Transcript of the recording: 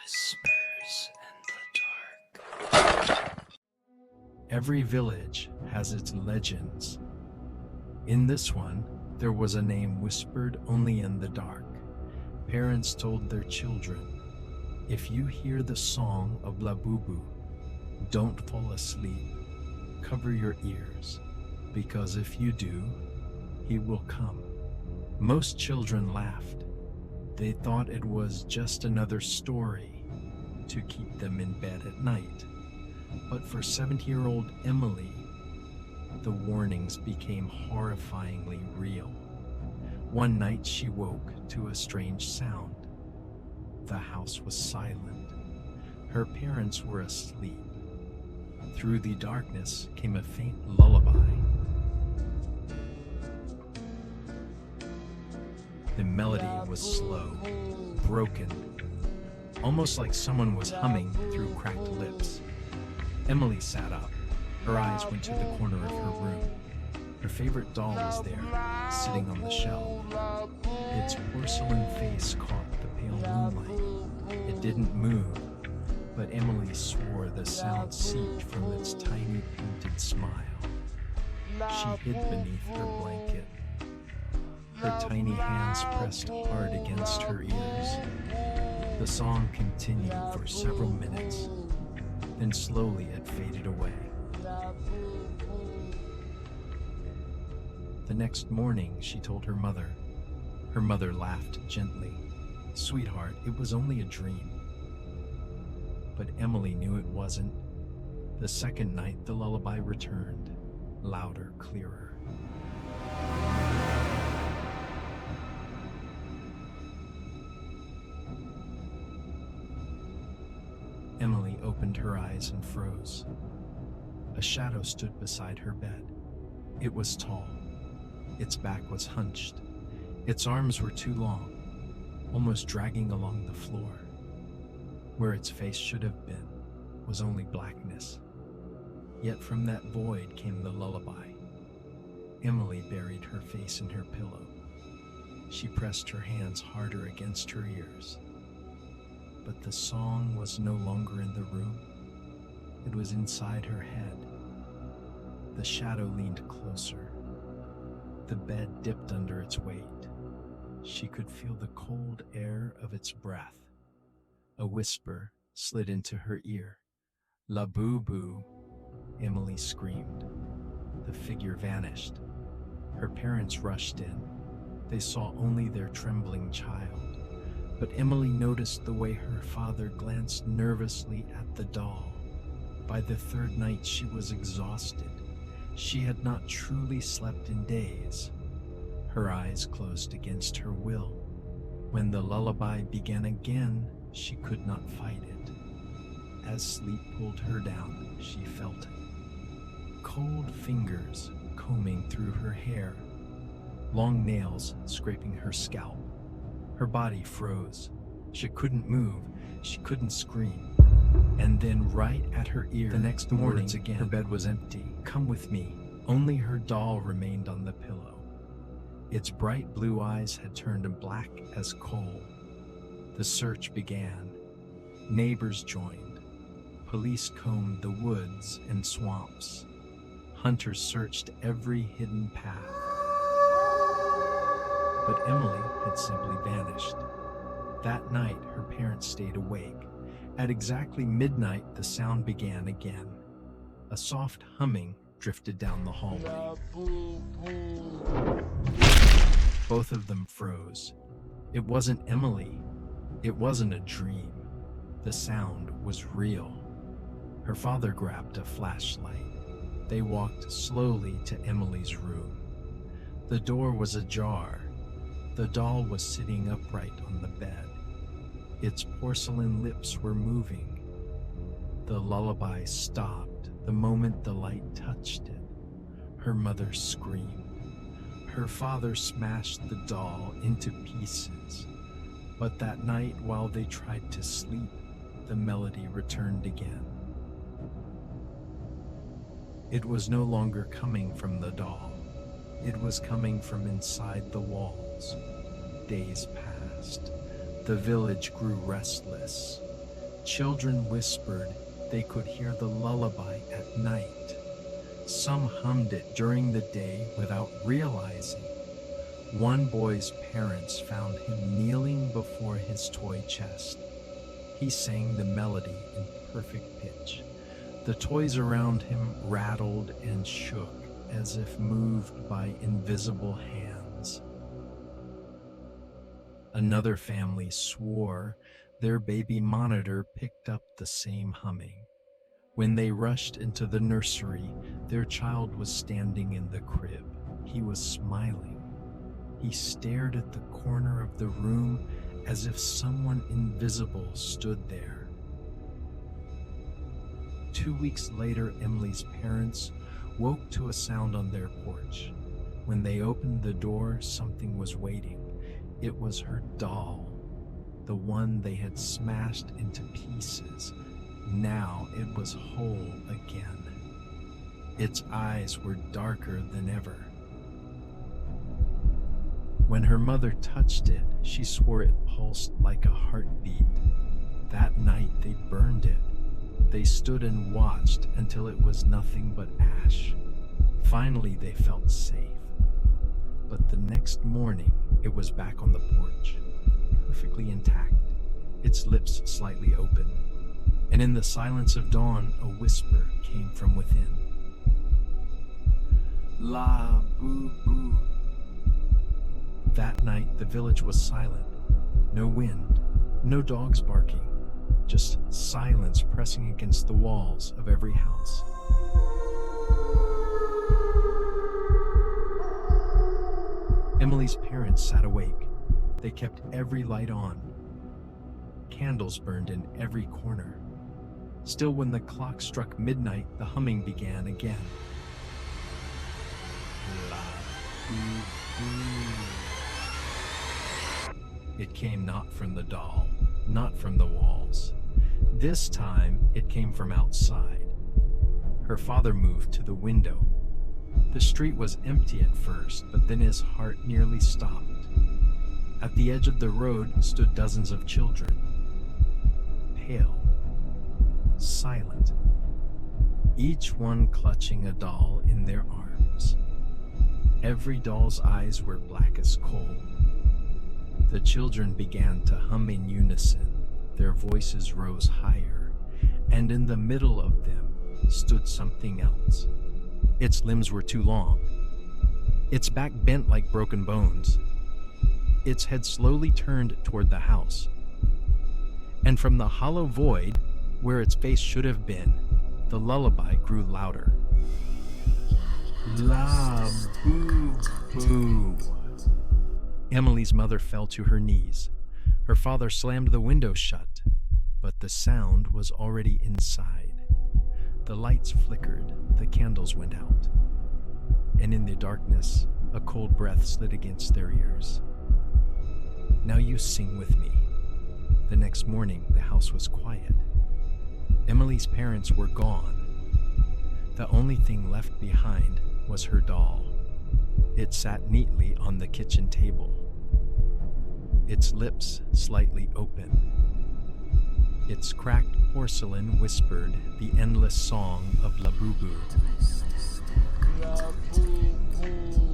Whispers in the dark. Every village has its legends. In this one, there was a name whispered only in the dark. Parents told their children, if you hear the song of Labubu, don't fall asleep. Cover your ears, because if you do, he will come. Most children laughed. They thought it was just another story to keep them in bed at night. But for 70-year-old Emily, the warnings became horrifyingly real. One night she woke to a strange sound. The house was silent. Her parents were asleep. Through the darkness came a faint lullaby. The melody was slow, broken, almost like someone was humming through cracked lips. Emily sat up. Her eyes went to the corner of her room. Her favorite doll was there, sitting on the shelf. Its porcelain face caught the pale moonlight. It didn't move, but Emily swore the sound seeped from its tiny painted smile. She hid beneath her blanket. Her tiny hands pressed hard against her ears. The song continued for several minutes, then slowly it faded away. The next morning, she told her mother. Her mother laughed gently. "Sweetheart, it was only a dream." But Emily knew it wasn't. The second night, the lullaby returned, louder, clearer. Emily opened her eyes and froze. A shadow stood beside her bed. It was tall. Its back was hunched. Its arms were too long, almost dragging along the floor. Where its face should have been was only blackness. Yet from that void came the lullaby. Emily buried her face in her pillow. She pressed her hands harder against her ears. But the song was no longer in the room. It was inside her head. The shadow leaned closer. The bed dipped under its weight. She could feel the cold air of its breath. A whisper slid into her ear. "Labubu," Emily screamed. The figure vanished. Her parents rushed in. They saw only their trembling child. But Emily noticed the way her father glanced nervously at the doll. By the third night, she was exhausted. She had not truly slept in days. Her eyes closed against her will. When the lullaby began again, she could not fight it. As sleep pulled her down, she felt it. Cold fingers combing through her hair. Long nails scraping her scalp. Her body froze. She couldn't move. She couldn't scream. And then right at her ear, the next morning, again, her bed was empty. "Come with me." Only her doll remained on the pillow. Its bright blue eyes had turned black as coal. The search began. Neighbors joined. Police combed the woods and swamps. Hunters searched every hidden path. But Emily had simply vanished. That night, her parents stayed awake. At exactly midnight, the sound began again. A soft humming drifted down the hallway. Both of them froze. It wasn't Emily. It wasn't a dream. The sound was real. Her father grabbed a flashlight. They walked slowly to Emily's room. The door was ajar. The doll was sitting upright on the bed. Its porcelain lips were moving. The lullaby stopped the moment the light touched it. Her mother screamed. Her father smashed the doll into pieces. But that night, while they tried to sleep, the melody returned again. It was no longer coming from the doll. It was coming from inside the walls. Days passed. The village grew restless. Children whispered they could hear the lullaby at night. Some hummed it during the day without realizing. One boy's parents found him kneeling before his toy chest. He sang the melody in perfect pitch. The toys around him rattled and shook as if moved by invisible hands. Another family swore their baby monitor picked up the same humming. When they rushed into the nursery, their child was standing in the crib. He was smiling. He stared at the corner of the room as if someone invisible stood there. 2 weeks later, Emily's parents woke to a sound on their porch. When they opened the door, something was waiting. It was her doll, the one they had smashed into pieces. Now it was whole again. Its eyes were darker than ever. When her mother touched it, she swore it pulsed like a heartbeat. That night they burned it. They stood and watched until it was nothing but ash. Finally they felt safe. But the next morning, it was back on the porch, perfectly intact, its lips slightly open. And in the silence of dawn, a whisper came from within. Labubu. That night, the village was silent. No wind, no dogs barking, just silence pressing against the walls of every house. Emily's parents sat awake. They kept every light on. Candles burned in every corner. Still, when the clock struck midnight, the humming began again. It came not from the doll, not from the walls. This time, it came from outside. Her father moved to the window. The street was empty at first, but then his heart nearly stopped. At the edge of the road stood dozens of children, pale, silent, each one clutching a doll in their arms. Every doll's eyes were black as coal. The children began to hum in unison. Their voices rose higher, and in the middle of them stood something else. Its limbs were too long, its back bent like broken bones. Its head slowly turned toward the house. And from the hollow void, where its face should have been, the lullaby grew louder. Labubu. Emily's mother fell to her knees. Her father slammed the window shut, but the sound was already inside. The lights flickered, the candles went out, and in the darkness, a cold breath slid against their ears. Now you sing with me. The next morning, the house was quiet. Emily's parents were gone. The only thing left behind was her doll. It sat neatly on the kitchen table, its lips slightly open. Its cracked porcelain whispered the endless song of Labubu. Labubu.